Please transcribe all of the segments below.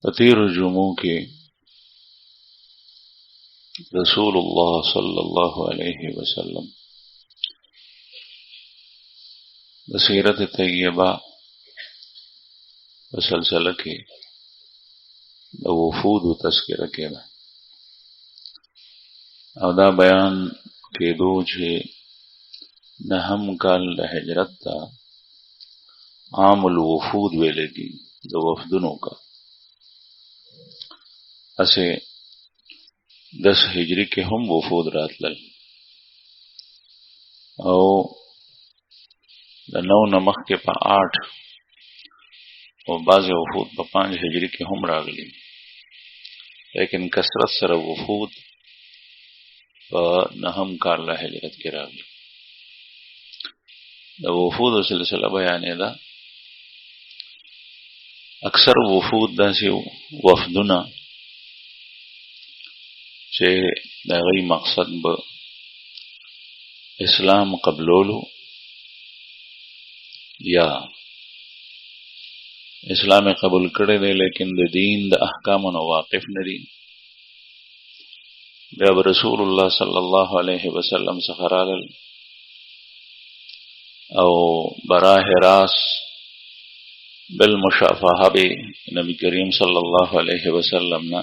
تیر جمعوں کے رسول اللہ صلی اللہ علیہ وسلم سیرت طیبہ سلسلہ کے وفود و تذکرہ کے او دا بیان کے دو چھے نہم کال ہجرت تا عام الوفود ویلگی دا وفدنوں کا اسے 10 ہجری کے ہم وفود راتلل او دا 9 نمخ کے پا 8 اور بعض وفود پا 5 ہجری کے ہم راگلی لیکن کثرت سر وفود پا نہم کال ہجرت کے راگلی دا وفود و سلسلہ بیانے دا اکثر وفود دا سی وفدنا چه دا غی مقصد با اسلام قبلولو یا اسلام قبول کرے دے لیکن دا دین دا احکامنا واقف ندی بیا رسول اللہ صلی اللہ علیہ وسلم سخرال او براہ راس بالمشافہہ بے نبی کریم صلی اللہ علیہ وسلم نا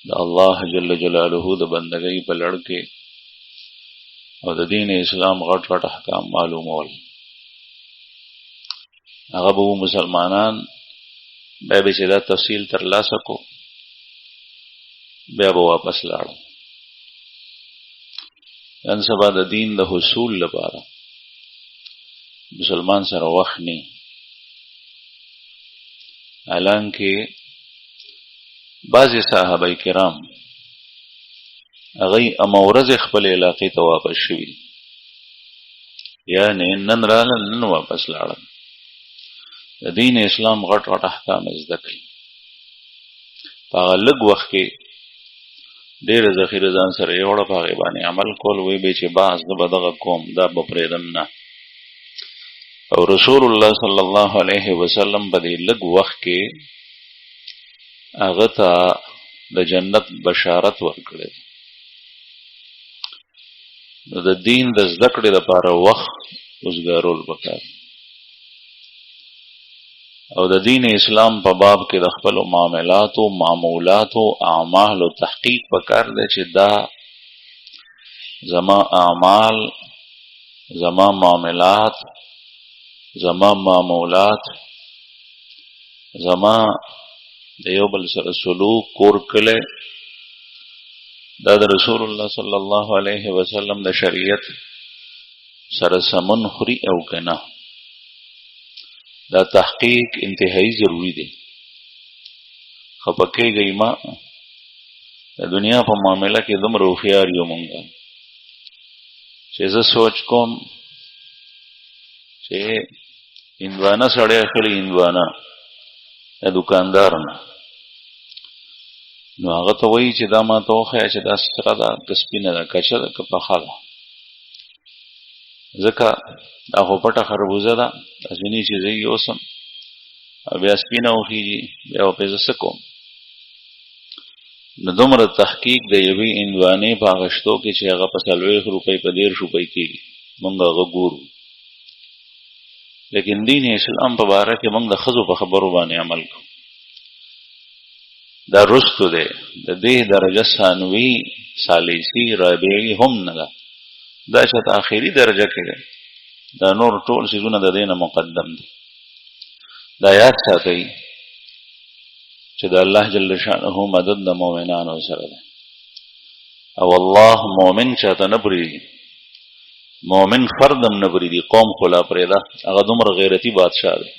دا اللہ جل جلالہ دا بندگی پا لڑکے اور دا دین اسلام غٹ غٹ احکام معلوم ہول اغبو مسلمانان بے بچے تفصیل ترلا سکو بے با واپس لاڑو ان سبا دا دین دا حصول لپارا مسلمان سر وقت نہیں حالانکہ بعض صحابہ کرام اغی امورز اخبل علاقی تو واپس شوی یعنی نن رالن نن واپس لاڑن دین اسلام غٹ غٹ احکام ازدکل پاگا لگ وقت کے دیر ذخیر زان سر یوڑا پاگی بانی عمل کول وی بیچے باز دا بدغا کوم دا بپریدم نا اور رسول اللہ صلی اللہ علیہ وسلم بدی لگ وقت کے اغتا دا جنت بشارت ورکڑے دا دین دا زدکڑے دا پارا وقت ازگارول بکار او دا دین اسلام پا باب کے دخپل و معاملات و معمولات و اعمال و تحقیق بکار دے چھ دا زما اعمال زما معاملات زما معمولات زما دیو بل سر سلوک کور کلے دا رسول اللہ صلی اللہ علیہ وسلم دا شریعت سر سمن خری او کنا دا تحقیق انتہائی ضروری دے خپکے گئی ماں دا دنیا پا معاملہ کے دم روخیاریو منگا چیزا سوچ کوم چے اندوانا سڑے اخلی اندوانا دا دکاندارنا نو آغا تا وی چی دا ما توخیا چی دا سرا دا کسپینا دا کچا دا کپخا دا ذکا دا خوپٹا خربوزه دا ازنی چیزی یوسم بیا سپینا اوخی جی بیا پیزا سکوم ندومر تحقیق دا یوی اندوانی پا غشتو کی چی اغا پس 1 روپی پا 1.5 روپی کی منگا اغا گورو لیکن دین اسلام پا بارا کہ منگ دا خضو پا خبرو بانے عمل کو دا رستو دے دا دیہ درجہ ثانوی سالیسی رابعی ہم ندا دا چاہتا آخری درجہ کے دے دا نور ټول سیزونه د دینه مقدم دي دا یاد ساتئ چې د الله جل شانه مدد د مؤمنانو سره ده او الله مؤمن چاته نه پریږدي مؤمن فردم نه پریږدي قوم خلا پرېدا هغه دومره غیرتی بادشاہ دی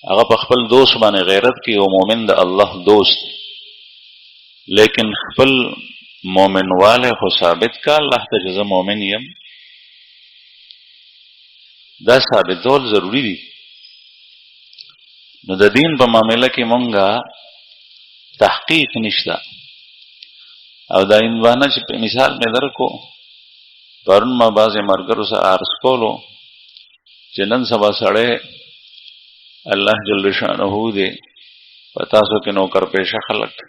هغه په خپل دوست باندې غیرت کوي او مؤمن د الله دوست لیکن خپل مومن والے خو ثابت کا اللہ تا جزا مومن یم دا ثابتول ضروری دی نو دا دین پا معاملہ کی منگا تحقیق نشتا او دا اندوانا چی مثال میں در کو پرون ما باز مرگرو سا عرض کولو چی نن سبا سڑے اللہ جل شانہو دے پتا سو کې نوکر پیشه خلق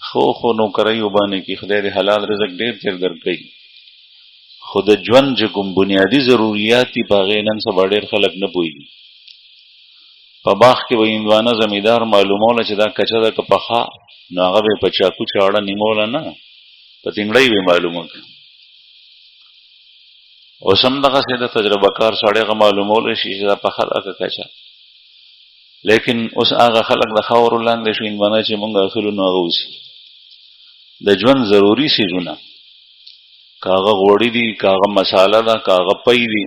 خو نوکرای وبانه کې خدای دې حلال رزق ډیر تیر درکړي خود ژوند چې کوم بنیادی ضرورت دي باغې نن سبا ډیر خلک نه پوهیږي په باغ کې وې اندوانه زمیدار معلوموله چې دا کچا ده که پخا نو هغه به په چاکو چاړه نیموله نه په تنګړی به معلومه اوس هم دغه څه د تجربه کار سړی هغه معلوموله شي چې دا پخا ده که کچا لیکن اوس هغه خلک د خاورو لاندې شو اندوانه چې مونږ اخلو نو هغه اوسي د ژوند ضروري څیزونه کاغه غوړی دي کاغه مساله ده کاغه پي دي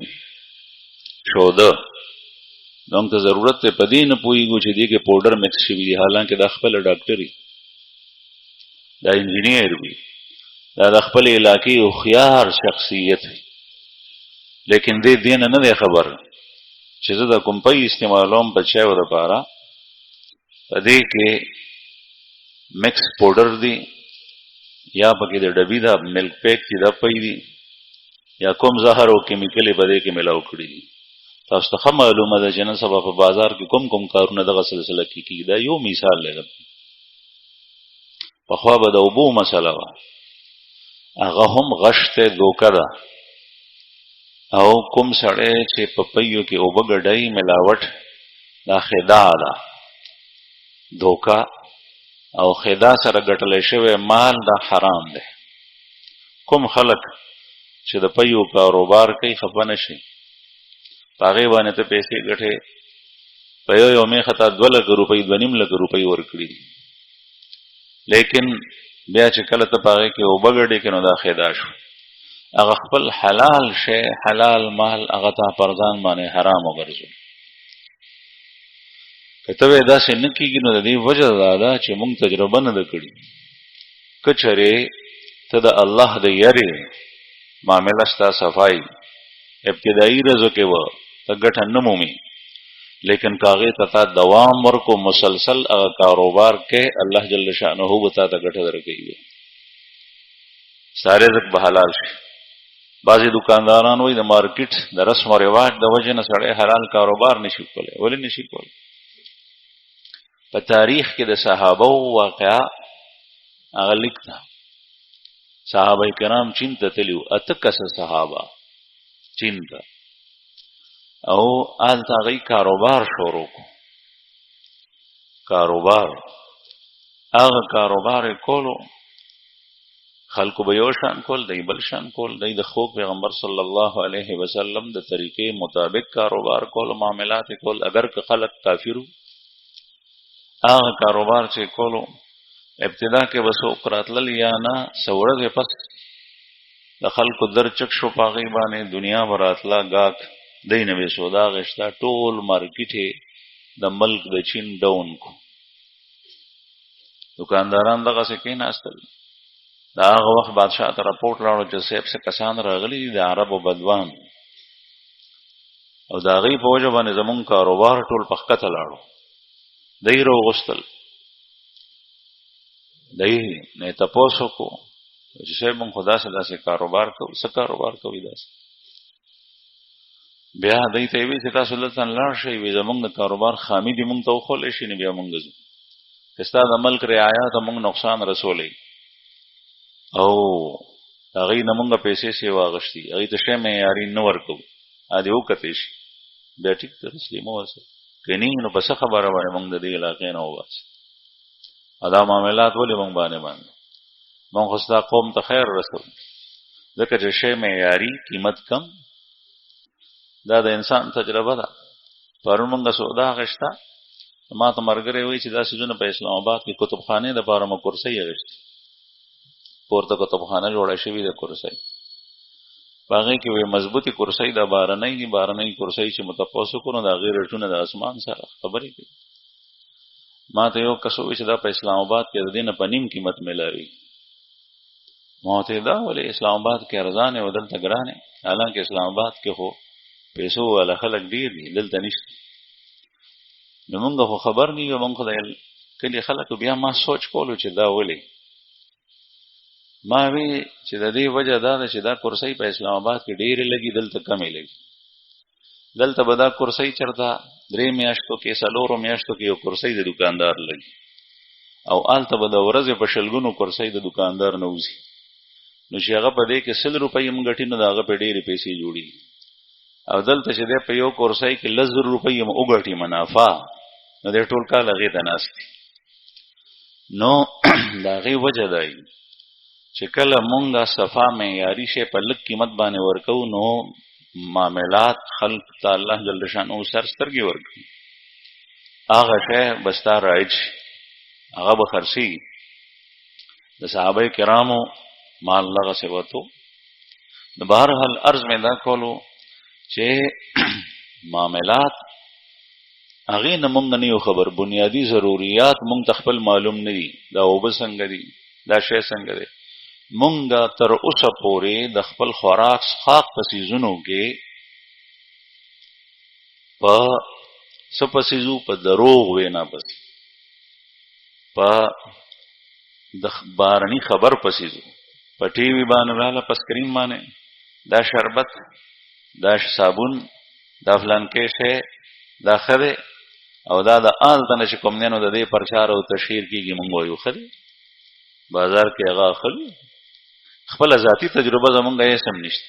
شوده نو ته ضرورت ته پدې نه پويګو چې دې کې پاوډر مکس شوی دی حالانکه د خپل ډاکټري دا انجینیر وي دا د خپل علاقې او خيار شخصیت لیکن دې دین نه دی خبر چې زه د کوم پي استعمالوم په چایو د پاره پدې کې مکس پاوډر دی یا پکې د ډبې دا ملک پیک چې دا پي دی یا کوم زهر او کیمیکل پدې کې ملاو کړی دي تاسو ته معلومه ده چې نن سبا په بازار کې کوم کارونه دغه سلسله کې کیږي دا یو مثال لرم په خوا به د اوبو مسله وا هغه هم غشته دوکه ده او کوم سړی چې په پيو کې اوبه ګډای ملاوټ دا خداع ده دوکه او خداع سره ګټل شوی مال دا حرام ده کوم خلک چې د پيو کاروبار کوي خپنه شي پاغه باندې ته پیسې ګټه په یو میخه 2 لک روپۍ 2.5 لک روپۍ ورکړي لیکن بیا چې کله ته پاغه کې او بغړې کینو دا خیدا شو هغه خپل حلال شی حلال مال هغه ته پرځان باندې حرام وګرځو کته دا څنګه کیږي نو د دې وجه دا چې موږ تجربه نه کړې کچره ته د الله د یری معاملې ستا صفای ابتدائی رزق کې و ته ګټه نه مومي لیکن کاغه ته دوام ورکو مسلسل هغه کاروبار کې الله جل شانه وتا ته ګټه درکوي ساره رزق به حلال شي بعضی دکانداران وای د مارکیټ د رسم او رواج د وجه نه سړی حلال کاروبار نشي کولای ولې نشي کولای په تاریخ کې د صحابه واقعا هغه لیکته صحابه کرام چین ته تلو اتکس صحابه چین ته او آل تاغی کاروبار شروع کو کاروبار آغا کاروبار کولو خلقو بیوشان کول دی بلشان کول دی د خوک پیغمبر صلی اللہ علیہ وسلم د طریقے مطابق کاروبار کولو معاملات کول اگر که خلق کافرو آغا کاروبار چه کولو ابتدا کې بسو قراتلل یا نا سورد پس د خلقو در چک شو پاغی باندې دنیا براتلا گاک دینه به سودا غشتا ټول مارکیټ د ملک د چین ډاون کو دکانداران دغه سکه ناستل دا هغه وخت بادشاہ ته راپورټ راوړ چې سیب څه کسان راغلي د عربو بدوان او دا غي په وجه باندې زمون کاروبار ټول پخکته لاړو دای رو غستل دای نه تاسو کو چې شه مون خدا سره داسې کاروبار کو څه کاروبار کوي داسې بیا دای ته وی چې تاسو له تن لاړ شي وي زمونږ کاروبار خامي دي مونږ ته خولې شي نه بیا مونږ زو کستا د ملک رعایت مونږ نقصان رسولې او هغه نه مونږ پیسې سی واغشتي هغه ته شه مې یاري نو ورکو ا دې وکته شي بیا ټیک تر اسلامو واسه کني نو بس خبره وای مونږ د دې علاقې نه وواس ادا معاملات ولې مونږ باندې مونږ خستا قوم ته خیر رسول ځکه چې شه مې یاري قیمت کم دا د انسان تجربه ده پرون موږ سودا غشتا ما ته مرګره وی چې دا سيزونه په اسلام آباد کې کتابخانه د پاره مو کورسي غشت پورته کتابخانه جوړه شوې ده کورسي باغې کې وی مضبوطی کورسي د بارنۍ کورسي چې متپوسو کونو د غیر رټونه د اسمان سره خبرې کوي ما ته یو کسو چې دا په اسلام آباد کې د دینه په نیم قیمت ملاوي ما ته دا ولې اسلام آباد کې ارزان او دلته ګرانه حالانکه اسلام آباد کې هو پیسو ولا خلق ډیر دي دلته نشته نو موږ خو خبر نه یو موږ خدای کله خلق بیا ما سوچ کولو چې دا ولې ما وی چې د دې وجه دا چې دا کورسۍ په اسلام آباد کې ډیر لګي دلته کمې لګي دلته به دا کرسۍ چېرته 3 میاشتو کې 4 میاشتو کې یو کرسۍ د دکاندار لګي او هلته به د ورځې په شلګونو کرسۍ د دکاندار نه وځي نو چې هغه په دې کې 100 روپۍ هم ګټي نو د هغه په ډېرې پیسې جوړېږي او دلته چې دی په یو کرسۍ کې 100 روپۍ هم وګټي منافع نو دی ټول کال هغې ته ناست دي نو د هغې وجه دی چې کله مونږه صفا معیاري شی په لږ قیمت باندې ورکوو نو معاملات خلق ته الله جل شانه سر سترګې ورکوي هغه شی به ستا رایج شي هغه به خرڅېږي د صحابه کرامو مال دغسې وتو د بهرحال عرض مې دا کولو چې معاملات هغې نه مونږ نه یو خبر بنیادي ضروریات مونږ ته خپل معلوم نه دي دا اوبه څنګه دي دا شی څنګه دی مونږ تر اوسه پورې د خپل خوراک څښاک په څیزونو کې په څه په څیزو په دروغ وینا پسې په د بارني خبر په څیزو په ټي وي باندې راله په سکرین باندې دا شربت دا صابون دا فلانکې شی دا ښه دی او دا د هلته نه چې کوم دی نو د دې پرچار او تشهیر کېږي مونږ وایو ښه دی بازار کې هغه اخلو خپل ذاتی تجربه زمونږ هیڅ هم نشته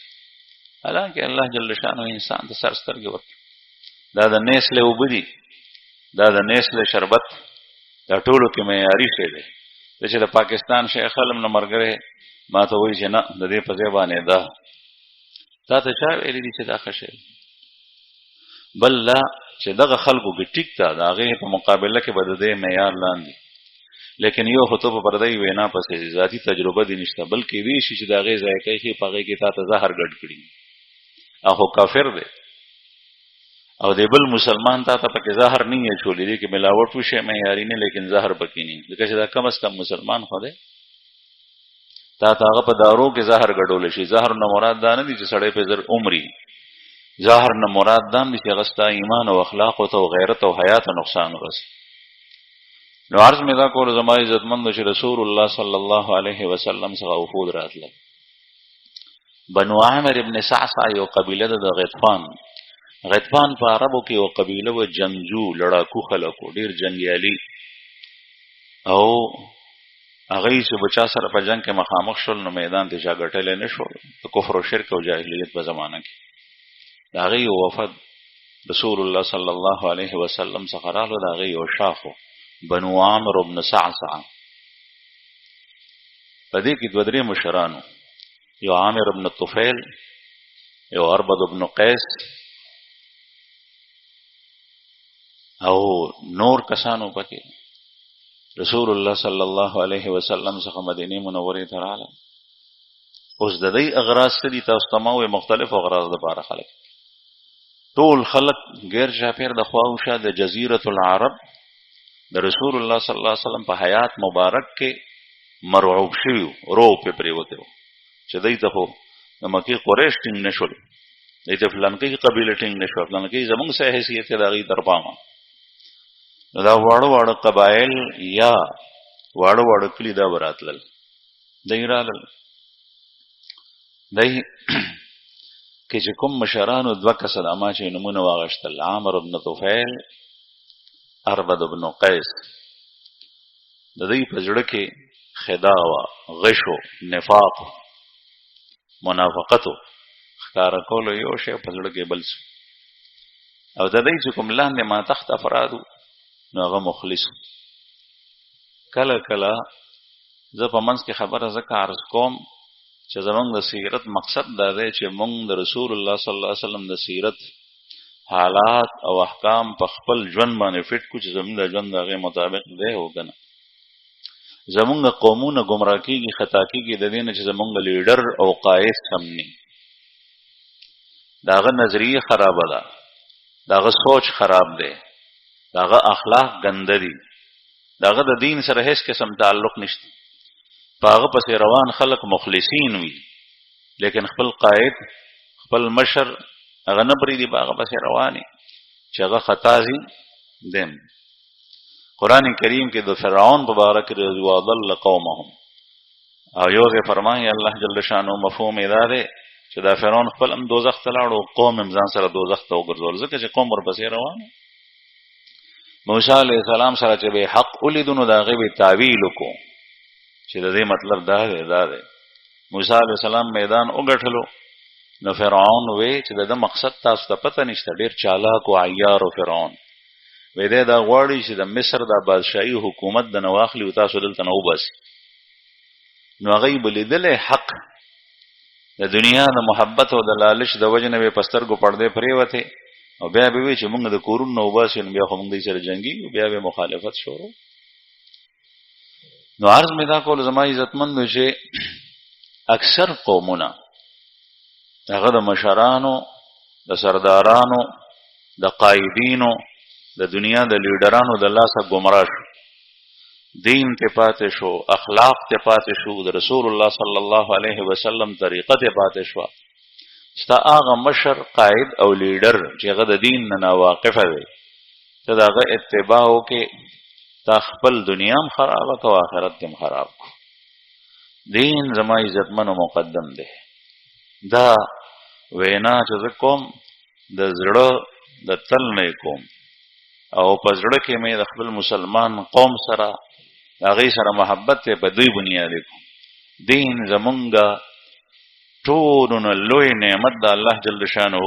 حالانکه الله جل شانه انسان ته سر سترګې ورکړي دا د نیسلې اوبه دي دا د نیسلې شربت دا ټولو کې معیاري شی دی چې د پاکستان شیخ علم نه ملګری ما ته وایي چې نه د دې په ځای باندې دا تا ته چا ویلي دي چې دا ښه شی بل لا چې دغه خلکو کې ټیک ته د هغې په مقابله کې به د دې معیار لاندې لیکن یو خو ته په پردی وینا پسې ذاتي تجربه دې نشته بلکې وی شي چې د هغې ذایقه یې ښې په هغې کې تا ته زهر ګډ کړي هغه کافر دی او د بل مسلمان تا ته پکې زهر نه یې اچولی دی کې ملاوټ وشي معیاري نه لیکن زهر پکې نه ځکه چې دا کم از کم مسلمان خو دی تا ته هغه په دارو کې زهر ګډولی شي زهر نه مراد دا نه دي چې سړی پې زر عمري زهر نه مراد دا هم دي چې هغه ستا ایمان او اخلاقو ته او غیرت او حیا ته نقصان ورسي نو عرض مې دا کولو زما عزتمندو چې رسول الله صلی الله علیه وسلم څخه وفود راتلل بنو عامر ابن صعصع یو قبیله ده د غطفان په عربو کې یو قبیله و جنګجو لړاکو خلکو ډېر جنګیالي او هغوی چې به چا سره په جنګ کې مخامخ شول نو میدان ته چا ګټلی نه شو د کفر و شرک او جاهلیت په زمانه کې د هغې یو وفد رسول الله صلی الله علیه وسلم څخه راغلو د هغې یو شاخ بنو عامر ابن صعصع په دې کې 2-3 مشرانو یو عامر ابن طفیل یو اربد ابن قیس او نور کسانو پکې رسول الله صلی الله علیه وسلم څخه مدینه منورې ته راغلل اوس د دې اغراض څه دي تاسو ته ما وایي مختلف اغراض دپاره خلک ټول خلک غیر چاپېر د خوا او شا د جزیرة العرب د رسول الله صلی الله علیه وسلم په حیات مبارک کې مرعوب شوي روب پې پرېوتی و چې دوی ته خو د مکې قریش ټینګ نه شول دوی ته فلانکۍ قبیله ټینګ نه شوه فلانکۍ زموږ څه حیثیت دی د هغوی تر پامه نو دا واړه واړه قبایل یا واړه واړه کلي دا به راتلل دوی رالل دوی کې چې کوم مشرانو 2 کسه د اما چې نومونه واغشتل عامر ابن طفیل اربد ابن قیس د دوی په زړه کې خداع وه غش و نفاق منافقت و ښکاره کولو یو شی په زړه کې بل څه او د دوی چې کوم لاندې ماتخت افرادو نو هغه مخلص کله کله زه په منځ کې خبره ځکه عرض کوم چې زمونږ د سیرت مقصد دا دی چې مونږ د رسول الله صلی الله علیه وسلم د سیرت حالات او احکام په خپل ژوند باندې فټ کړو چې زمونږ د ژوند د هغې مطابق دی او که نه زمونږ قومونه ګمراه کېږي خطا کېږي د دې نه چې زمونږ لیډر او قاید سم نه د هغه نظریه خرابه ده د هغه سوچ خراب دی د هغه اخلاق ګنده دي د هغه د دین سره هیڅ قسم تعلق نشته په هغه پسې روان خلک مخلصین وي لیکن خپل قائد خپل مشر هغه نه پرېږدي په هغه پسې رواني چې هغه خطا ځي دیم قرآن کریم کې د فرعون په باره کې وَأَضَلَّ قَوْمَهُم او یو ځای فرمایي الله جل شانه مفهوم یې دا دی چې دا فرعون خپل هم دوزخ ته لاړو، قوم هم ځان سره دوزخ ته وګرځول، ځکه چې قوم ورپسې روان. موسی علیه السلام سره چې به حق ولیدو نو د هغې به تعویل وکړو چې د دې مطلب دا دی. موسی علیه السلام میدان وګټلو نو فرعون وی چې د مقصد تاسو ته پته نشته، ډېر چالاک او عیار او فرعون وی دی دا غواړي چې د مصر د بادشاهي حکومت د نه واخلي او تاسو دلته نه وباسي. نو هغوی به لیدلی حق د دنیا د محبت او د لالچ د وجې نه به په سترګو پردې پرېوتې او بیا به وی چې موږ د کورونو نه وباسو، نو بیا خو موږ دوی سره جنګېږو، بیا به مخالفت شروع. نو عرض مې دا کول زما عزتمندو چې اکثر قومونه هغه د مشرانو، د سردارانو، د قائدینو، د دنیا د لیډرانو د لاسه ګمراه شو، دین ته پاتې شو، اخلاق ته پاتې شو، د رسول الله صلی الله علیه وسلم طریقه ته پاتې شو. ستا هغه مشر، قائد او لیډر چې هغه د دین نه ناواقفه دی، ته د هغه اتباع وکړې، تا خپل دنیا هم خرابه کو، آخرت هم خراب کو. دین زما عزتمنو مقدم دی. دا وینا چې زه کوم د زړه د تل نه کوم او په زړه کې مې د خپل مسلمان قوم سره د هغې سره محبت دی، په دوی بنیاد کوم. دین زمونږ ټولو نه لوی نعمت د الله جل شانه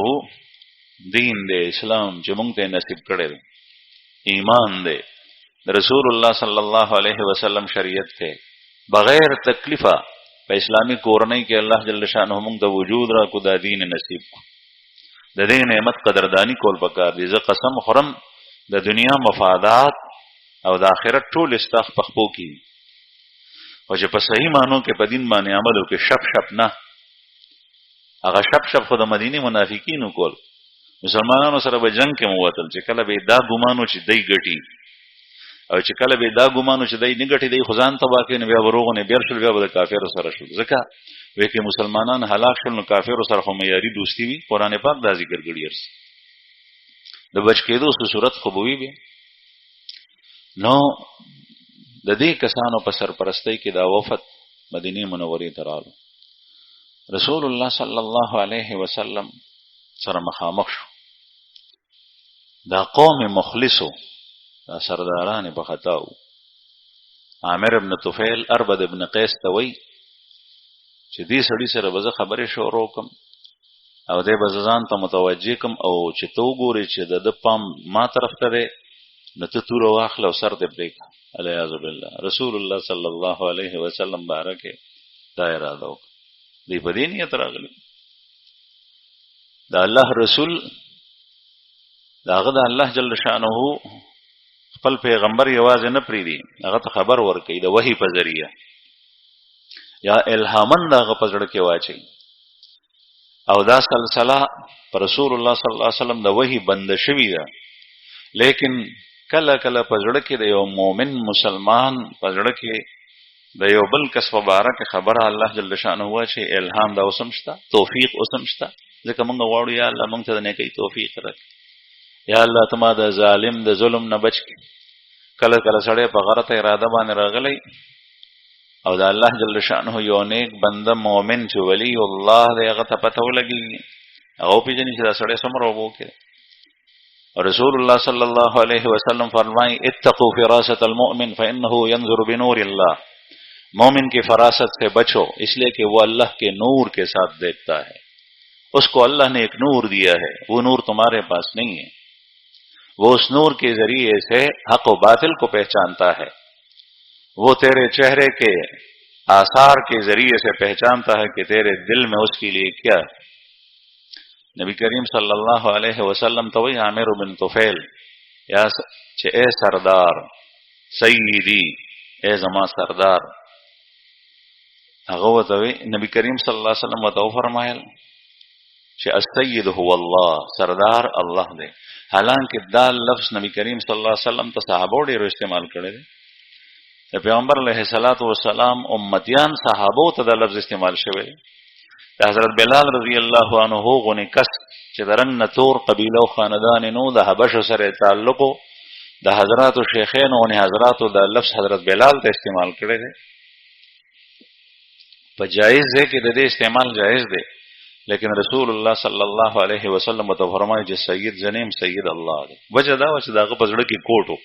دین دی، اسلام چې مونږ ته نصیب کړی دی، ایمان دی، د رسول الله صلی الله علیه وسلم شریعت دی. بغیر تکلیفه په اسلامی کورنۍ کې الله جل شانه مونږ ته وجود را کو، دا دین نصیب کو. د دې نعمت قدردانی کول پکار دي. زه قسم خورم د دنیا مفادات او د آخرت ټول استاخ په خپو کې، او چې په صحیح معنو کې په دین باندې عمل وکړي، شپ شپ نه. هغه شپ شپ خو د مدینې منافقینو کول، مسلمانانو سره به جنگ کې موتل، چې کله به دا ګمانو چې دی ګټي او چې کله به دا ګمانو چې دی نه ګټي، دی خو ځان تباه کوي، نو بیا به روغ نه بیر شول، بیا به د کافرو سره شول. ځکه وایي که مسلمانان هلاک شول نو کافرو سره خو معیاري دوستي وي. قرآن پاک دا ذکر کړي هر څه د بچ کېدو صورت خو به وي بیا. نو د دې کسانو په سرپرستۍ کې دا وفد مدینې منورې ته راغلو، رسول الله صلی الله علیه وسلم سره مخامخ شو. دا قوم مخلصو، دا سرداران په خطا وو. عامر ابن طفیل اربد ابن قیس ته وی چې دې سړي سره به زه خبرې شروع کړم او دی به زه ځان ته متوجه کړم، او چې ته وګورې چې د ده پام ما طرف ته دی، نو ته توره واخله او سر دې پرېږده. علیاذ بالله. رسول الله صلی الله علیه وسلم بارکه دا اراده وکړه. دی په دې نیت راغلی. د الله رسول د هغه د الله جل شانه خپل پیغمبر یوازې نه پرېږدي، هغه ته خبر ورکوي د وحي په ذریعه، یا الهامن د هغه په زړه کې واچوي. او دا سلسله پر رسول الله صلی الله علیه وسلم د وحي بنده شوې ده. لیکن کله کله په زړه کې د یو مؤمن مسلمان په زړه کې د یو بل کس په باره کې خبره الله جل شانه واچي، الهام دا اوس هم شته، توفیق اوس هم شته. ځکه موږ غواړو یا الله موږ ته د نیکۍ توفیق راکړي، یا الله ته ما د ظالم د ظلم نه بچ کړي. کله کله سړی په غلطه اراده باندې راغلی او د الله جل شانه یو نیک بنده مؤمن چې ولی الله دی، هغه ته پته ولګي، هغه وپېژني چې دا سړی څومره اوبه وکړي. رسول الله صلی الله علیه وسلم فرمائے اتقوا فراست المؤمن فانه ينظر بنور الله. مومن کی فراست سے بچو، اس لیے کہ وہ اللہ کے نور کے ساتھ دیکھتا ہے. اس کو اللہ نے ایک نور دیا ہے، وہ نور تمہارے پاس نہیں ہے. وہ اس نور کے ذریعے سے حق و باطل کو پہچانتا ہے. وہ تیرے چہرے کے آثار کے ذریعے سے پہچانتا ہے کہ تیرے دل میں اس کے لیے کیا ہے. نبی کریم صلی اللہ علیہ وسلم تو وی عامر بن طفیل یا چې اے سردار سیدی، اے زما سردار. هغه وته وی نبی کریم صلی الله علیه وسلم وته فرمایل چې السید هو الله، سردار الله دی. حالانکه دا لفظ نبی کریم صلی الله علیه وسلم ته صحابه ډېر استعمال کړی دی. د پیغمبر علیه الصلاۃ والسلام امتیان صحابه ته دا لفظ استعمال شوی دی. د حضرت بلال رضی الله عنه غونې کس چې د رنګ نه تور قبیله او خاندان نو د حبشو سره تعلق د حضراتو شیخین او حضراتو د لفظ حضرت بلال ته استعمال کړی دی. په جایز دی کې د دې استعمال جایز دی، لیکن رسول الله صلی الله علیه وسلم ته فرمایي چې سید زنیم سید الله دی. وجه دا چې داغه په زړه کې کوټو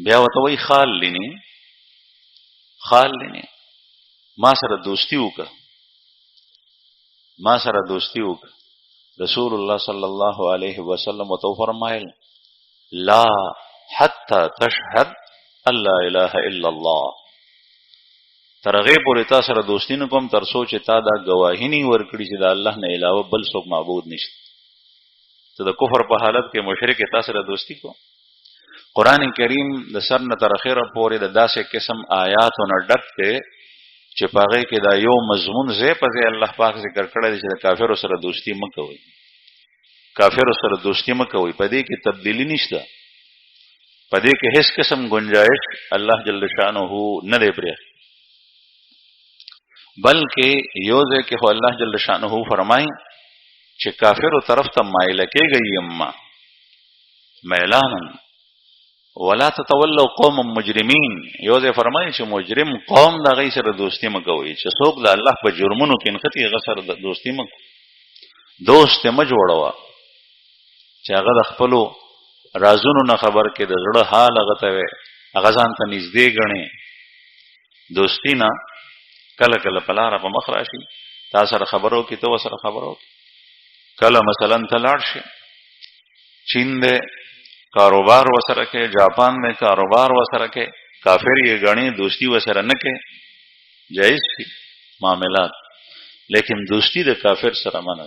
بیا وته وی خال لینی ما سره دوستی وکړه رسول الله صلی الله علیه وسلم ته فرمایل لا حتى تشهد الله اله الا الله ترغه پورې تا سره دوستی نه کوم تر سوچ تا دا گواهی نه ورکړي چې دا الله نه علاوه بل څوک معبود نشته. ته د کفر په حالت کې مشرک تا سره دوستی کو. قران کریم د سر نه تر اخره پورې د داسې قسم آیاتونو ډک ته چې پاره کې دا یو مضمون زې په ځای الله پاک ذکر کړی دی چې کافرو سره دوستی مکوئ. په دې کې تبدیلی نشته. په دې کې هیڅ قسم گنجائش الله جل شانه نه دی پرې، بلکې یو ځکه خو الله جل شانه فرمایي چې کافرو طرف ته مایل کېږي یما میلانن ولا تتولوا قوم مجرمین. یو ځکه فرمایي چې مجرم قوم د غي سره دوستی مکوي، چې څوک د الله په جرمونو کې انختی غسر د دوستی مکو دوست م جوړوا چې هغه د خپل رازونو نه خبر کې د زړه حال هغه ته هغه ځان ته نږدې غني. دوستی نه کله کله پلار په مخ راشي تا سره خبرو کې تو سره خبرو کله مثلا تلاړ شي چین دې کاروبار وسره کې جاپان میں کاروبار وسره کې کافر یې غني دوستی وسره نه کې جائز شي معاملات، لیکن دوستی د کافر سره منه.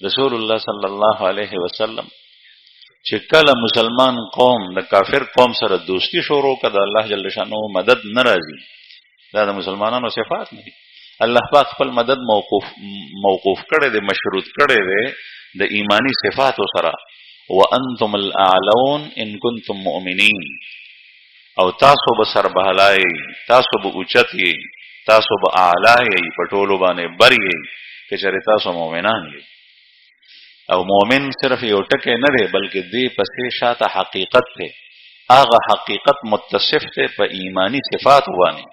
رسول الله صلی الله علیه وسلم چې کله مسلمان قوم د کافر قوم سره دوستی شروع کړه الله جل شانه مدد ناراضي. دا د مسلمانانو صفات نه دي. الله پاک خپل مدد موقوف کړي دي، مشروط کړي دي د ایمانی صفاتو سره. وانتم الاعلون ان کنتم مؤمنین، او تاسو به سربهلای، تاسو به اوچتی، تاسو به اعلای، پټولو باندې بری کې چېرې تاسو مؤمنان یې. او مؤمن صرف یو ټکی نه دی بلکې دی پسې شاته حقیقت ته هغه حقیقت متصف ته په ایمانی صفات باندې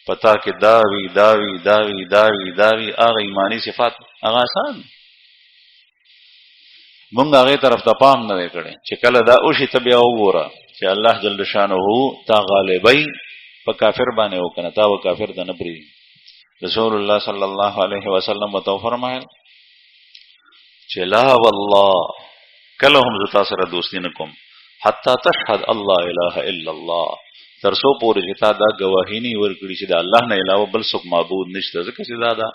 پتا کې داوی داوی داوی داوی داوی هغه ایمانی صفات هغه آسان مونږ هغه طرف ته پام نه کړي چې کله دا او شی ته بیا وګوره چې الله جل شانه تا غالبای په کافر باندې وکنه تا و کافر ته نه پری. رسول الله صلی الله علیه وسلم وتو فرمایل چې لا والله کله هم زتا سره دوستی نه کوم حتی تشهد الله اله الا الله ترسو پورې چې تا دا گواهی نه ورکړي چې د الله نه علاوه بل څوک معبود نشته. ځکه چې دا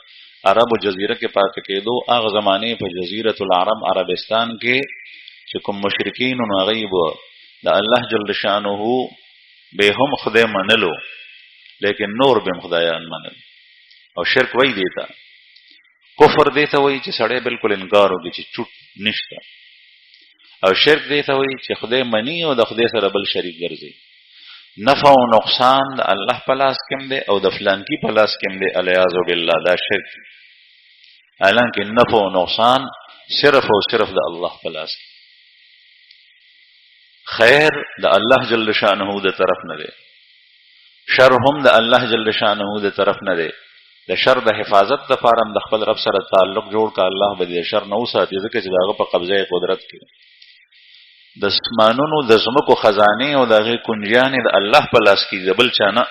عربو جزیره کې پاتې کېدو هغه زمانه په جزیره العرب عربستان کې چې کوم مشرکین نو غیب د الله جل شانه به هم خدای منلو لیکن نور به خدایان منل او شرک وای دیتا کفر دیتا وای چې سړی بالکل انکار وکړي چې چټ نشته، او شرک دیتا وای چې خدای منی او د خدای سره بل شریک ګرځي. نفع او نقصان د الله په لاس کې دی او د فلان کی په لاس کې دی. الیاذ بالله دا شرک. حالانکه نفع او نقصان صرف او صرف د الله په لاس کې. خیر د الله جل شانه د طرف نه دی، شر هم د الله جل شانه د طرف نه دی. د شر د حفاظت لپاره د خپل رب سره تعلق جوړ کا الله به د شر نه وساتي، ځکه چې داغه په قبضه قدرت کې د اسمانونو د زمکو خزانه او دغه کنجیان د الله په لاس کې زبل چانه.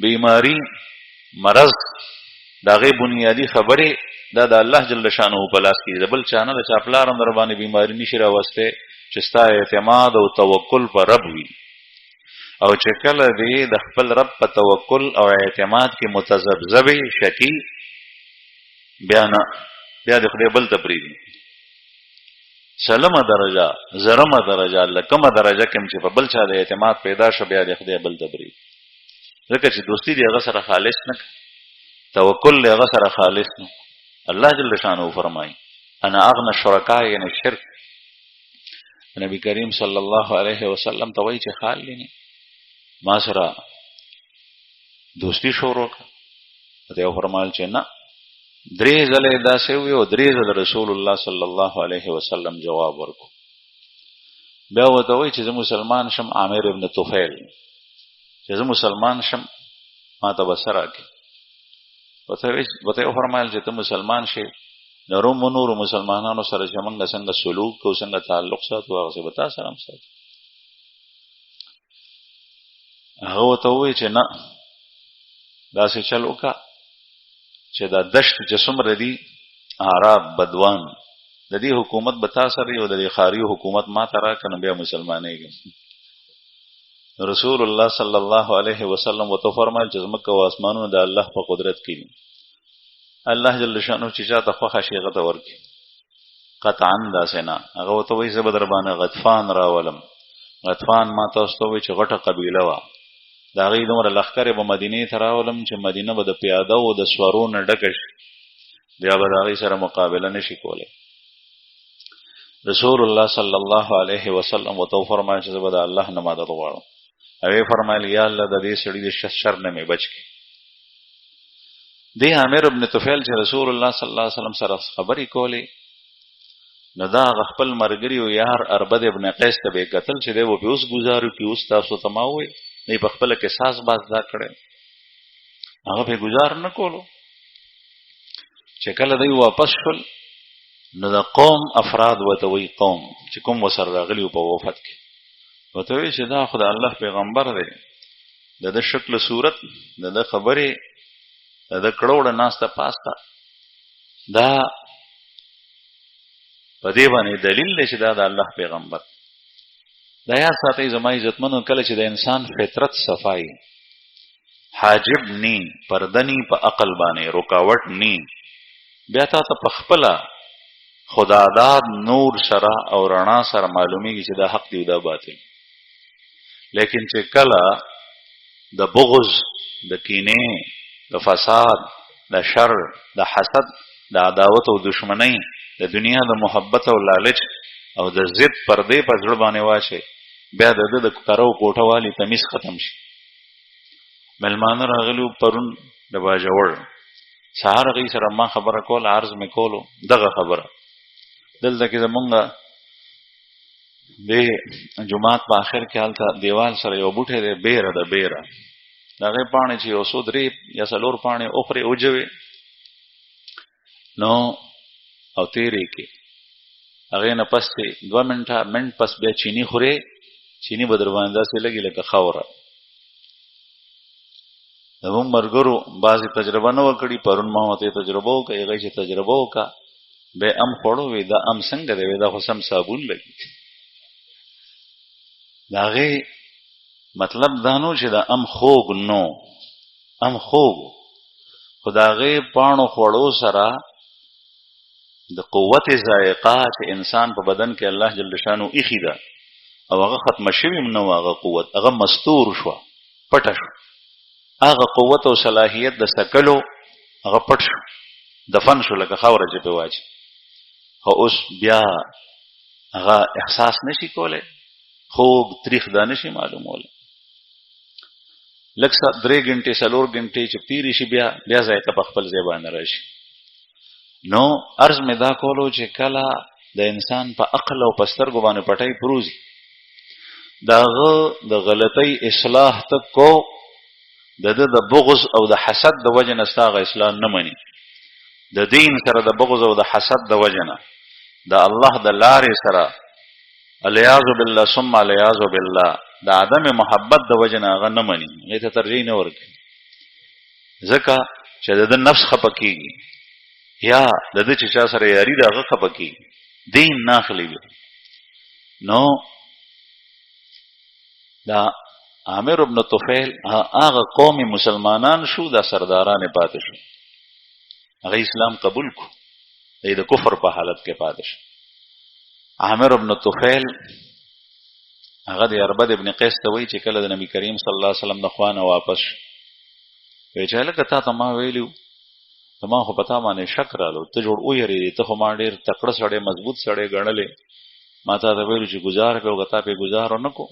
بیماری مرض دغه بنیادی خبره د الله جل شانه په لاس کې زبل چانه د چاپلار اندر باندې بیماری نشي راوسته چې ستا اعتماد او توکل پر رب وي. او چې کله دې د خپل رب په توکل او اعتماد کې متذبذب شکی بیا د خدای بل تبریدي سلمه درجه زرمه درجه لکمه درجه کوم چې په بل چا د اعتماد پیدا شو بیا د خدای بل تبرید. ځکه چې دوستی دی هغه سره خالص نه، توکل دی هغه سره خالص نه. الله جل شانه فرمایي انا اغنى الشرکاء یعنی شرک. نبی کریم صلی الله علیه وسلم ته وایي چې خال لینی ما سره دوستی شروع کړه. ته فرمایل چې نه. درې ځله دا سوي او درې ځله رسول الله صلی الله علیه وسلم جواب ورکو. بیا وته وایي چې زه مسلمان شم عامر ابن طفیل چې زه مسلمان شم ما ته بسره کې وته فرمایل چې ته مسلمان شې نروم نور مسلمانانو سره چې موږ څنګه سلوک کو څنګه تعلق ساتو هغه څه بتا سره هم ساتو. هغه ته وایي چې نه داسې چل وکړه چې دا دشت چې څومره دي عرب بدوان د دې حکومت بتا سره یو د خاري حکومت ما ترا کنه بیا مسلمانېږي. رسول الله صلی الله علیه وسلم وته فرمایل چې زمکه او اسمانونه د الله په قدرت کې دي. الله جل شانه چې چاته خوښه شي هغه ته ورکړي قطعا داسې نه. هغه ورته وایي زه به در باندې غطفان راولم. غطفان ما تاسو ته وایي چې غټه قبیله وه د هغې دومره لښکرې به مدینې ته راولم چې مدینه به د پیاده او د سورو نه ډکه شي بیا به د هغې سره مقابله نه شي کولی. رسول الله صلی الله علیه وسلم ورته وفرمایل چې زه به د الله نه مدد غواړم. هغې فرمایل یا الله د دې سړي د شر نه مې بچ کړي. دې عامر ابن طفیل چې رسول الله صلی الله علیه وسلم سره خبرې کولې نو دا هغه خپل ملګري او یار اربد ابن قیس ته به یې کتل چې دی به پې اوس ګزارو کړي اوس تاسو ته ما ووایي دی په خپله قصاص باز دا کړی هغه پې ګزار نه کولو. چې کله دی واپس شول نو د قوم افراد ورته وایي قوم چې کوم ورسره راغلي وو په وفد کې ورته وایي چې دا خو د الله پیغمبر دی د ده شکل صورت د ده خبرې د ده کړوړه ناسته پاسته دا په دې باندې دلیل دی چې دا د الله پیغمبر. دا یاد ساتئ زما عزتمنو کله چې د انسان فطرت صفای حاجب نی پردنی په عقل باندې رکاوټ نی بیا تا ته په خپله خداداد نور سره او رڼا سره معلومیږي چې دا حق دی دا باطل. لیکن چې کله د بغض د کینې د فساد د شر د حسد د عداوت او دشمنۍ د دنیا د محبت او لالچ او د ضد پردې په زړه باندې واچي بیا د ده د کرو کوټه والي تمیز ختم شي. مېلمانه راغلي پرون د باجوړ سهار هغوی سره ما خبره کوله عرض مې کولو دغه خبره دلته کې زمونږ د جومات په آخر کې هلته دیوال سره یو بوټی دی بیره ده بیره د هغې پاڼې چې یو څو درې یا څلور پاڼې وخورې وجوې نو او تیرې کې هغې نه پس چې 2 منټ پس بیا چینی خورې چینی به در باندې داسې لګي لکه خاوره. زموږ ملګرو بعضې تجربه نه وه کړي پرون ما ورته تجربه وکړه هغې چې تجربه وکړه بیا ام خوړو وی دا ام څنګه دی وی دا خو سم صابون لګي. د هغې مطلب دا نو چې دا ام خوږ نو ام خوږ خو د هغې پاڼو خوړو سره د قوت ذائقه چې انسان په بدن کې الله جل شانو ایښي ده او هغه ختمه شوې هم نه وه هغه قوت هغه مستور شوه پټه شو هغه قوت او صلاحیت د سکلو هغه پټ شو دفن شو لکه خاوره چې پې واچي خو اوس بیا هغه احساس نشي کولی خوږ تریخ دا نشي معلومولی لږ 3 غنټې 4 غنټې چې تېرې شي بیا ذایقه په خپل ځای باندې راشي. نو عرض مې دا کولو چې کله د انسان په عقل او په سترګو باندې پټۍ پروزي د هغه د غلطۍ اصلاح ته کو د ده د بغض او د حسد د وجې نه ستا هغه اصلاح نه مني د دین سره د بغض او د حسد د وجې نه د الله د لارې سره الیاذ بالله ثم الیاذ بالله د عدم محبت د وجې نه هغه نه مني هغې ته ترجیح نه ورکوي ځکه چې د ده نفس خفه کېږي یا د ده چې چا سره یاري د هغه خفه کېږي دین نه اخلي. نو دا عامر ابن طفیل هغه قوم مسلمانان شو دا سرداران پاتې شو هغه اسلام قبول کو د کفر په حالت کې پاتې شو. عامر ابن طفیل هغه د اربد ابن قیس ته وایي چې کله د نبی کریم صلی الله علیه وسلم د خوا نه واپس شو وایي چې هلکه تا ته ما ویلي وو زما خو په تا باندې شک رالو ته جوړ ویرېدې ته خو ما ډېر تکړه سړی مضبوط سړی ګڼلې ما تا ته ویلو چې ګزار کړو که تا پې ګزار ونه کړو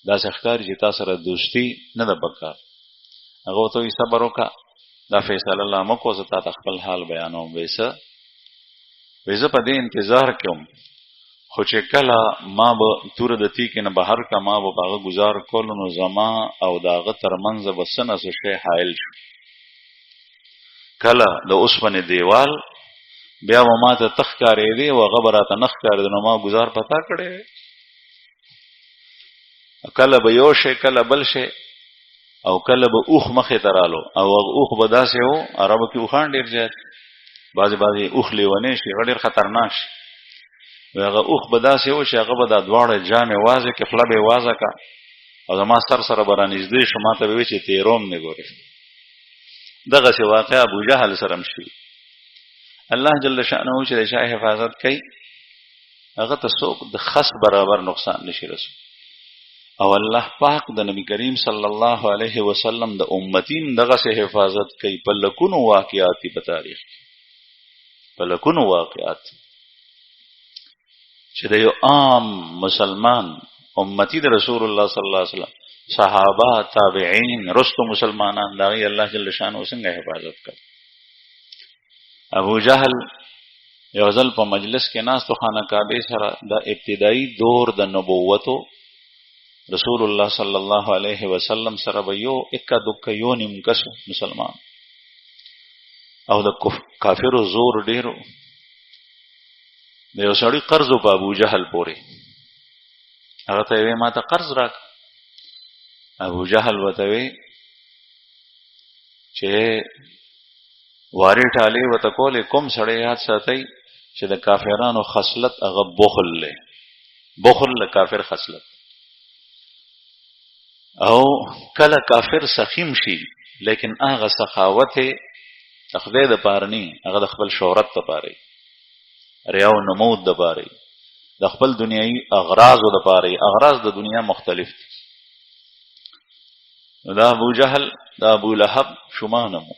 داسې ښکاري چې تا سره دوستي نه ده پکار. هغه ورته وایي صبر وکړه دا فیصله لا مه کوه زه تا ته خپل حال بیانوم وایي څه وایي زه په دې انتظار کې وم خو چې کله ما به توره د تیکې نه بهر کړه ما به په هغه ګزار کولو نو زما او د هغه تر منځه به څه نه څه شی حایل شو کله د اوسپنې دیوال بیا و ما ته تخ کارېدې و هغه به راته نخ کارېده نو ما ګزار پتا کړی کله به یو شی کله بل شی او کله به اوخ مخې ته رالو او هغه اوخ به داسې و عربو کې اوښان ډېر زیات بعضې اوخ لیونی شي هغه ډېر خطرناک شي هغه اوخ به داسې و چې هغه به دا دواړه جامې وازې کړې خوله به یې وازه کړه او زما سر سره به رانږدې شو ما ته به وایي چې تېروم نه ګورې دغسې واقع ابوجهل سره هم شوي الله جل شأنه چې د چا حفاظت کوي هغه ته څوک د خس برابر نقصان نشي رسوي او الله پاک د نبی کریم صلی الله علیه وسلم د امتین دغسې حفاظت کوي په لکونو واقعاتی په تاریخ په لکونو واقعات چې د یو عام مسلمان امتی د رسول الله صلی الله علیه وسلم صحابه تابعین رستو مسلمانان داغي الله جل شانه څنګه حفاظت کړ ابو جهل یو ځل په مجلس کې ناستو خانه کعبه سره د ابتدایي دور د نبوتو رسول الله صلی الله علیه وسلم سره به یو اکا دکا یو نیم کسو مسلمان او د کافرو زور ډیرو د یو سړي قرض په ابو جهل پورې هغه ته وی ما ته قرض راک ابو جهل وته وی چې واری ټاله وته کولې کوم سړی یاد ساتي چې د کافرانو خصلت هغه بخل له بخل کافر خصلت او کله کافر سخیم شي لیکن هغه سخاوت خدای د پارني هغه د خپل شهرت د پاره ریا او نمود د پاره د خپل دنیوي اغراض د پاره اغراض د دنیا مختلف دي دا ابو جهل دا ابو لهب شمانمو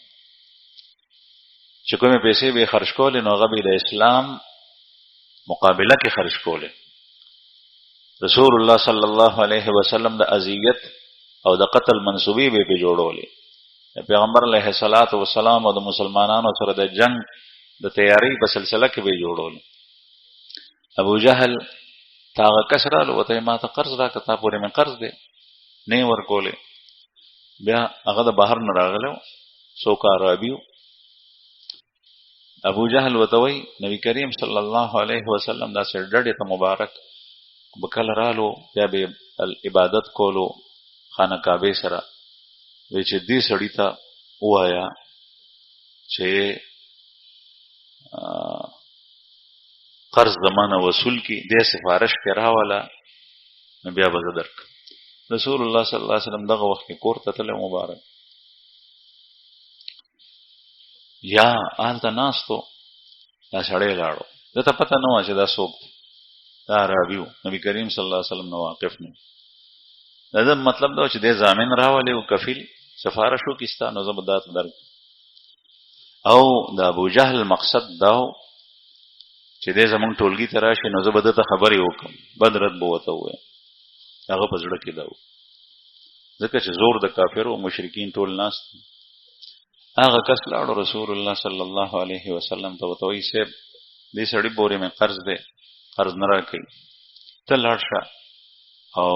چې کومه پیسې به خرج کولې نو هغه به د اسلام مقابله کې خرج کولې رسول الله صلی الله علیه وسلم د اذیت او د قتل منسوبې به جوړولې پیغمبر علیه الصلاۃ والسلام او د مسلمانانو سره د جنگ د تیاری په سلسله کې به جوړول ابو جهل تاغه کسرال وته ما ته قرض را کته پورې من قرض دې نه ورکولې بیا هغه د بهر نه راغلو سوکا رابیو ابو جهل وتوي نبی کریم صلی الله علیه وسلم دا سر ډډه ته مبارک بکل رالو بیا به عبادت کولو خانه کعبه سره وی چې دې سړی ته وایا چې قرض زمانه وصول کی دې سفارش کراواله بیا به درک رسول الله صلی الله علیه وسلم دغه وخت کې کور ته تل مبارک یا آلته ناستو دا سړی لاړو دته پته نه و چې دا څوک دا راویو نبی کریم صلی الله علیه وسلم نو واقف نه دا مطلب دا چې د ضامن راولې او کفیل سفارش وکستا نو زبدات درک او د ابو جهل مقصد دا چې دې زمون ټولګي تراشي نو زبدت خبرې وکم بدرت بوته وې هغه په ځړه کې دا ځکه چې زور د کافر او مشرکین ټول ناس هغه کس لاړو رسول الله صلی الله علیه وسلم ته وتوي سیب دې سړی پورې مې قرض دې قرض نه راکې ته لاړ شه او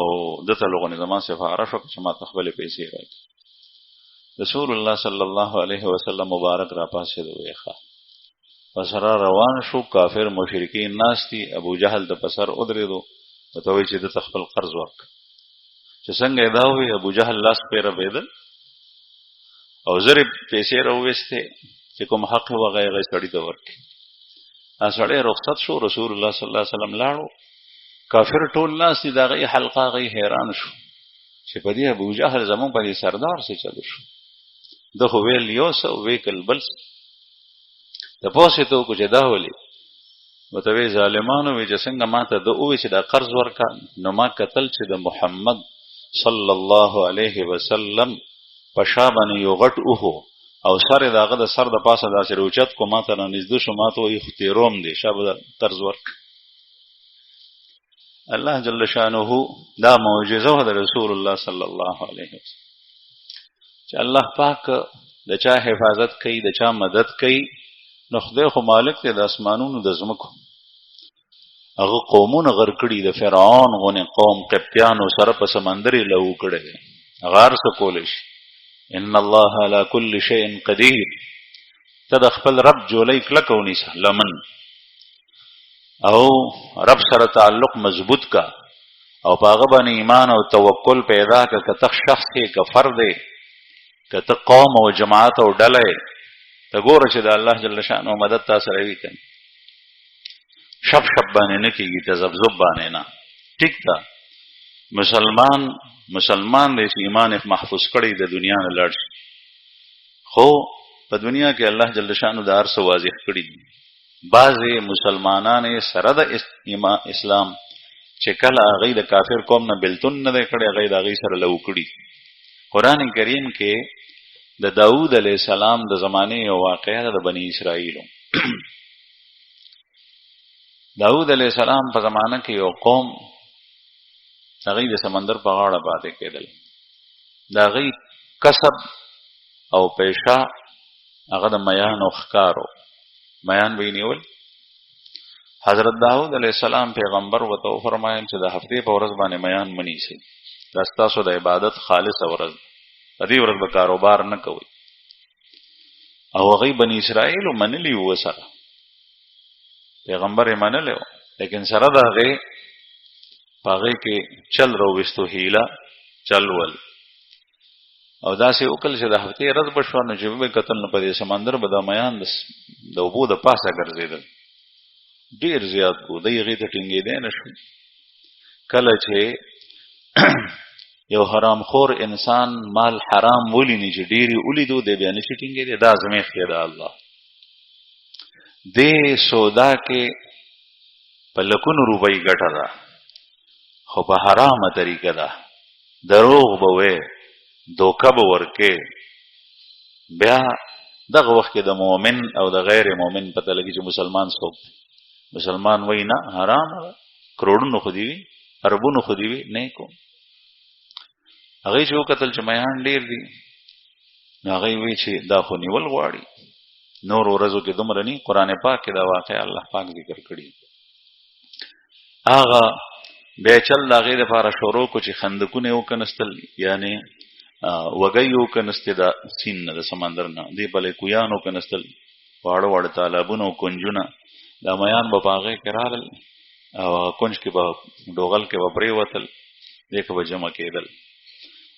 دته لغونه زمان سفارش وکړه چې ما تخبل پیسې راکې رسول الله صلی الله علیه وسلم مبارک را پاسې دوی ښه پسرا روان شو کافر مشرکین ناشتي ابو جهل د پسر ودرېدو وتوي چې د خپل قرض ورک چې څنګه دا وي ابو جهل لاس پیره بيدل او زری پیسې راوېسته چې کوم حق وغیره سړی ته ورک سړی رخصت شو رسول الله صلی الله علیه وسلم لاړو کافر ټول ناس دي دغه حلقه غي حیران شو چې په دې ابو جهل زمون په سردار څه چلو شو د خو ویل یو سو ویکل بل د پوسې ته کو چې دا ولي متوي ظالمانو وی چې څنګه ماته د اوې چې دا قرض ورکا نو ما قتل چې د محمد صلی الله علیه وسلم پښابن یو غټ اوه او سره داغه د سر د پاسه دا چې روچت کو ماته نه نږدې شو ماته وي ختیروم دي شابه قرض ورک الله جل شانه دا معجزه ده رسول الله صلی الله علیه وسلم چې الله پاک د چا حفاظت کوي د چا مدد کوي نو خدای خو مالک دی د اسمانونو د زمکو هغه قومونه غر کړي د فرعون غونه قوم قبطیانو سره په سمندري لو کړي غار څه کول شي ان الله على كل شيء قدير ته د خپل رب جولۍ کلکه ونیسه لمن او رب سره تعلق مضبوط کا او په هغه باندې ایمان او توکل پیدا که ته شخص کې که فرد دی که ته قوم او جماعت او ډله یې ته ګوره چې د الله جل شانه مدد تا سره وي که شپ باندې نه کېږي تذبذب باندې نه ټیک ده مسلمان دی چې ایمان محفوظ کړی د دنیا نه لاړ شي خو په دنیا کې الله جل شانه د هر څه واضح کړي دي بعضې مسلمانان سره د اسلام چې کله هغوی د کافر قوم نه بلتون نه دی کړی هغوی د هغوی سره لو کړي قرآن کریم کې د داود علیه السلام د زمانې یو واقعه ده د بني اسرائیلو داود علیه السلام په زمانه کې یو قوم هغوی د سمندر په غاړه پاتې کېدل د هغوی کسب او پیشه هغه د میان او ښکارو میان به یې نیول حضرت داود علیه السلام پیغمبر ورته وفرمایل چې د هفتې په ورځ باندې میان مه نیسئ دا ستاسو د عبادت خالصه ورځ په دې ورځ به کاروبار نه کوئ او هغوی بني اسرائیلو منلي وو سره پیغمبر یې منلی و لیکن سره د هغې په هغې کې چل راوویستو هیله چل ول او داسې وکړل چې د هفتې ورځ به شوه نو چې به کتل نو په دې سمندر به د میان د اوبو د پاسه ګرځېدل ډېر زیات کو دی هغې ته ټینګېدی نه شو کله چې یو حرام خور انسان مال حرام ولیني چې ډېرې ولیدو دی بیا نشي ټینګېدی دا ازمیښت دی د الله دې سودا کې په لکونو روپۍ ګټه ده خو په حرامه طریقه ده دروغ به وې دوکه به ورکې بیا دغه وخت کې د مؤمن او د غیر مؤمن پته لګي چې مسلمان څوک دی مسلمان وایي نه حرام کروڑونو خو دي وي اربونو خو دي وي نه کوم هغوی چې وکتل چې میان ډېر دي نو هغوی وایي چې دا خو نیول غواړي نور ورځو کې دومره نی قرآن پاک کې دا واقع الله پاک ذکر کړي هغه بیا چل د هغې دپاره شروع کو چې خندقونه یې وکنستل یعنې وګۍ یې وکنستې د سین نه د سمندر نه دې بلې کویان وکنستل واړه واړه تالابونه او کنجونه دا میان به په هغې کې رالل او کنج کې به ډوغل کې به پرېوتل دې کې به جمع کېدل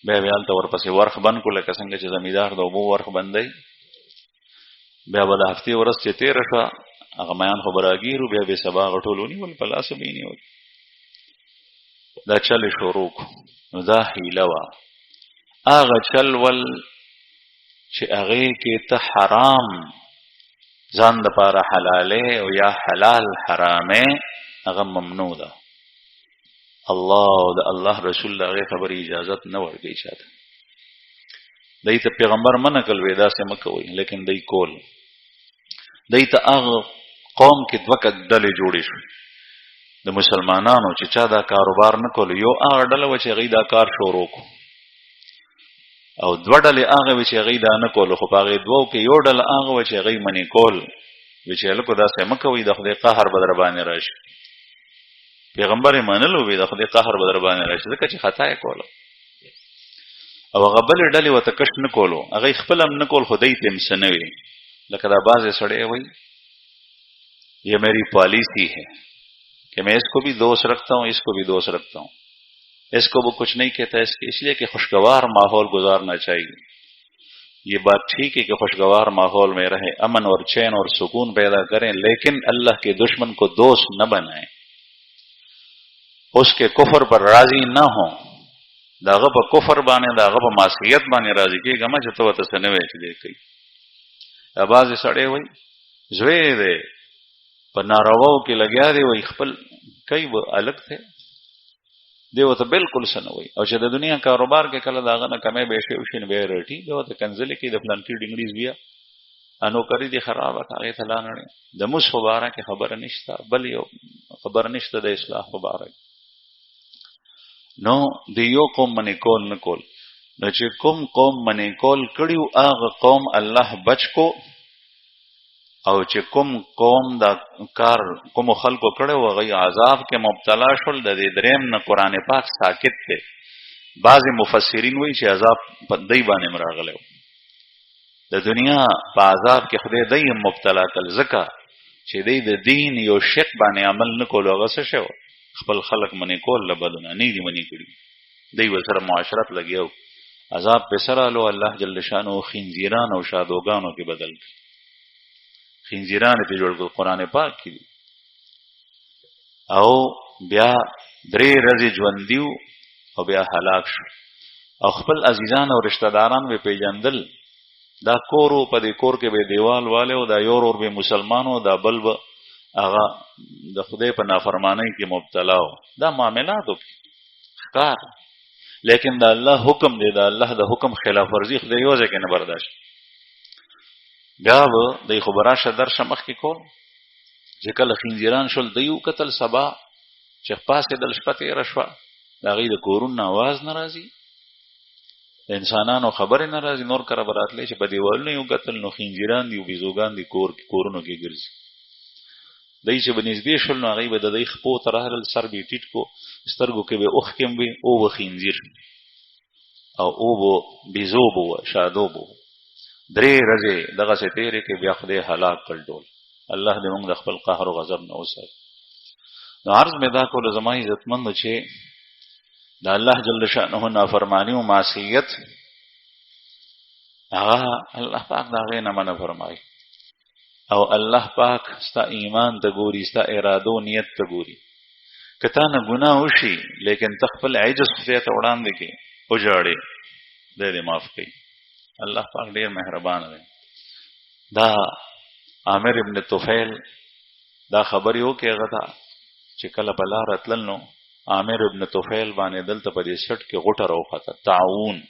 بیا هلته ورپسې ورخ بند کړو لکه څنګه چې زمیندار د اوبو ورخ بندوي بیا به د هفتې ورځ چې تېره شوه هغه میان خو به راګیرو بیا به سبا هغه ټول ونیول په لاسه به یې نیول دا چل یې شروع کړو نو دا حیله وه هغه چل ول چې هغې کې ته حرام ځان دپاره حلالې او یا حلال حرامې هغه ممنوع ده الله او د الله رسول د هغې خبرې اجازت نه ورکوي چاته دی ته پیغمبر منع کړل وی داسې مه کوئ لیکن دی کول دی ته هغه قوم کې دوه ډلې جوړې شوې د مسلمانانو چې چا دا کاروبار نه کولو یو هغه ډله وه چې هغوی دا کار شروع کړو او دوه ډلې هغه وې چې هغوی دا نه کولو خو په هغې دوو کې یو ډله هغه وه چې هغوی منې کول وی چې هلکو داسې مه کوئ د خدای قهر به در باندې راشي پیغمبر یې منلو وی د خدای قهر به در باندې راشي ځکه چې خطا یې کوله او هغه بلې ډلې ورته کشف نه کولو هغوی خپل هم نه کول خو دی ته هم څه نه وي لکه دا بعضې سړی وایي یہ میری پالیسی ہے کہ میں اس کو بھی دوست رکھتا ہوں اس کو بھی دوست رکھتا ہوں اس کو وہ کچھ نہیں کہتا اس لیے کہ خوشگوار ماحول گزارنا چاہیے یہ بات ٹھیک ہے کہ خوشگوار ماحول میں رہے امن اور چین اور سکون پیدا کریں لیکن اللہ کے دشمن کو دوست نہ بنائیں اس کے کفر پر راضی نہ ہوں داغه په کفر باندې داغه په معصیت باندې راضي کېږه ما چې ته ورته څه نه وایې چې دی کوي دا بعضې سړی وایي زوی دی په نارواو کې لګیا دی وایي خپل کوي به هلک دی دی ورته بلکل څه نه وایي او چې د دنیا کاروبار کې کله د هغه نه کمی بیشی وشي نو بیا یې رټي بیا ورته کنځلې کوي د فلانکي ډنګړیز بیا نوکري دې خرابه کړه هغې ته لا نړې د مزد په باره کې خبره نشته بل یو خبره نشته د اصلاح په باره کې نو د یو قوم منې کول نه کول نو چې کوم قوم منې کول کړي هغه قوم الله بچ کو او چې کوم قوم دا کار کومو خلکو کړی و هغوی عذاب کې مبتلا شول د دې دریم نه قرآن پاک ساکت دی بعضې مفسرین وایي چې عذاب په دی باندې هم راغلی و د دنیا په عذاب کې خدای دای مبتلا کړ زکه چې دی د دین یو شق باندې عمل نکول هغه څه شو خپل خلق منی کول لبدونه نه دی منی کړی دی وسره معاشرت لګیو عذاب په سره له الله جل شانو خنزیران او شادوغانو کې بدل کړ خنزیران په جوړ کړ قران پاک کې او بیا درې ورځې ژوند دیو او بیا هلاک شو او خپل عزیزان او رشتہ داران به پیجندل دا کورو په دې کور کې به دیوال والے او دا یور اور به مسلمانو دا بل به هغه د خدای په نافرمانی کې مبتلا و دا معاملاتو کې کار لیکن دا الله حکم دی دا الله د حکم خلاف ورزي خدای یو ځکه نه برداشت بیا به د خبره شدر شمخ کې کول چې کله خنزیران شول دیو قتل سبا چې پاسه د شپته رشوا دا غي د کورون आवाज ناراضي انسانانو خبر ناراضي نور کرا براتلې چې په دیوالونو یو قتل نو خنزیران دی او بيزوګان دی کورونو کې ګرځي دای چې بنسبې شول نو غي به د دې خپو ترهل سر به ټیټ کو سترګو کې به اوخ کېم به او خنزیر او او بيزو بو شادو بو درې ورځې دغه څه تیرې کې بیا خدای هلاک کړ ډول الله دې موږ د خپل قهر او غضب نه وساتي نو عرض مې دا کول زما عزتمند چې دا الله جل شانه نافرمانی او معصیت هغه الله پاک دا غي نه منه فرمایي او الله پاک ستا ایمان ته ګوري ستا اراده او نیت ته ګوري کته نه ګناه وشي لیکن تخپل عجز ته وړاندې کې او جاړي دې معاف کړي الله پاک ډېر مهربان دی دا عامر ابن طفیل دا خبر یو کې غدا چې کله بلا راتلل نو عامر ابن طفیل باندې دلته په دې شټ کې غټه راوخته تعاون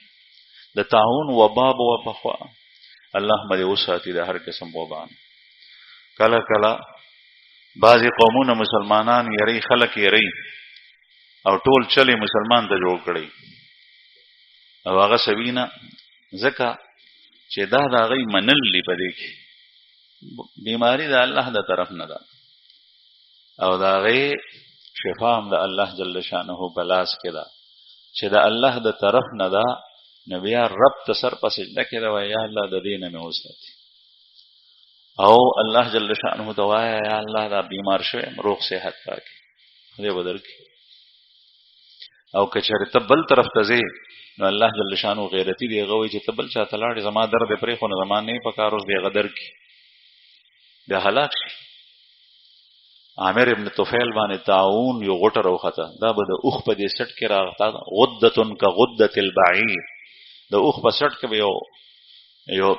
د تعاون وباب او بخوا الله مې وساتي د هر قسم وبان کله کله بعضی قومونه مسلمانان یری خلک یری او ټول چلی مسلمان ته جوړ کړي او هغه سوینا زکه چې دا د غي منل لپاره کې بیماری د الله د طرف نه ده او دا غي شفا هم د الله جل شانه بلاس کې ده چې د الله د طرف نه ده نبی رب ته سر په سجده کې دا یا الله د دینه مې وساتي او الله جل شانه دوایا یا الله دا بیمار شوی روغ صحت پاکي دې بدل کی او کچره تبل طرف ته زی نو الله جل شانه غیرتی دی غوي چې تبل چا تلاړ زما درد پرې خو نه زمان نه پکار اوس دی غدر کی د هلاک شي عامر ابن طفیل باندې تعاون یو غټه روخته دا به د اوخ په دې سټ کې راغتا غدتن کا غدت البعیر د اوخ په سټ کې یو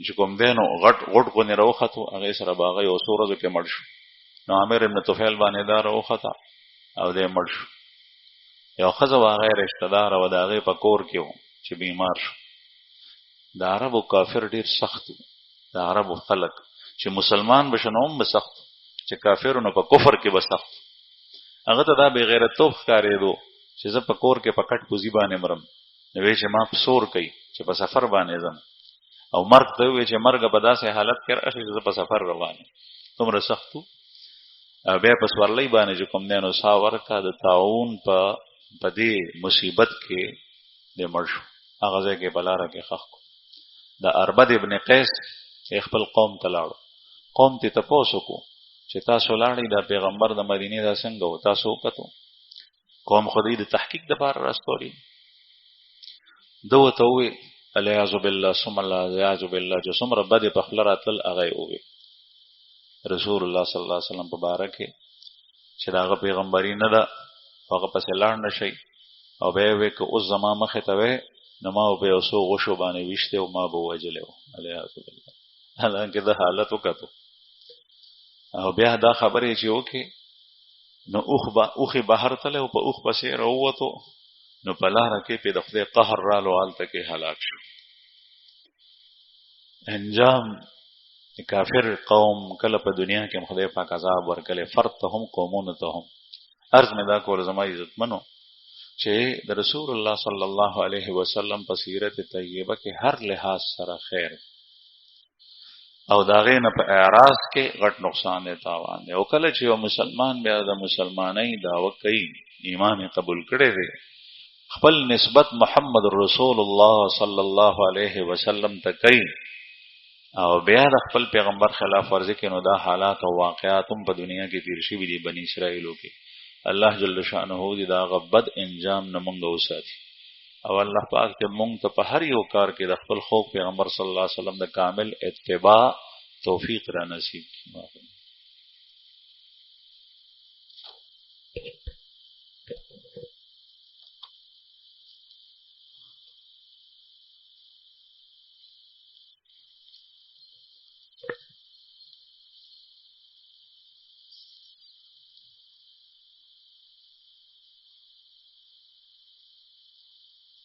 چې کوم دینو غټ کو نه روخته هغه سره باغ یو سورزو کې مړ شو نو عامر ابن طفیل باندې دا روخته او دې مړ شو یو خزه واغې رشتہ دار او داغه په کور کې و چې بیمار شو د عربو کافر ډیر سخت د عربو خلک چې مسلمان بشنوم به سخت چې کافرونو په کفر کې به سخت هغه ته دا بے غیرتوب ښکارېدو چې زه په کور کې په کټ پوزي باندې مرم نو وی چې ما په سور کوي چې په سفر باندې ځم او مرګ ته وی چې مرګ په داسې حالت کې راشي چې زه په سفر روان یم دومره سختو بیا په سورلۍ باندې چې کوم دینو سا ورکا د تعاون په دې مصیبت کې د مړ شو هغه ځای کې بلاره کې خخ کو د اربد ابن قیس خپل قوم ته لاړو قوم ته تاسو کو چې تاسو لاړی د پیغمبر د مدینه دا څنګه و تاسو وکړو قوم خدای د تحقیق د بار راستوري دوته وی الیاذ بالله ثم الیاذ بالله چې څومره بد په خپل راتل هغه وی رسول الله صلی الله علیه وسلم مبارک چې داغه پیغمبري نه ده هغه پسې لاړ نشي او به وی که اوس زما مخه ته وی نو ما به اوسو غشو باندې وشته او ما به وجلو الیاذ بالله حالانکه د حالت وکړو او بیا دا خبرې چې وکي نو اوخه بهر تله او په اوخ پسې راووتو نو په لار کې په د خدای قهر رالو حالت کې هلاک شو انجام کافر قوم کله په دنیا کې خدای پاک عذاب ورکړي فرتهم قومون ته هم ارز مې دا کول زما عزت منو چې د رسول الله صلی الله علیه وسلم په سیرت طیبه کې هر لحاظ سره خیر او داغه نه په اعراض کې غټ نقصان دی تاوان دی او کله چې یو مسلمان بیا د مسلمانۍ دعوه کوي ایمان قبول کړي دی خپل نسبت محمد رسول الله صلی الله علیه وسلم ته کوي او بیا د خپل پیغمبر خلاف ورزي کې نو دا حالات او واقعات هم په دنیا کې تیر شوي دي بنی اسرائیلو کې الله جل شانه دې دا غبد انجام نه مونږ وساتي او الله پاک ته مونږ ته په هر یو کار کې د خپل خو پیغمبر صلی الله علیه وسلم د کامل اتباع توفیق را نصیب کړي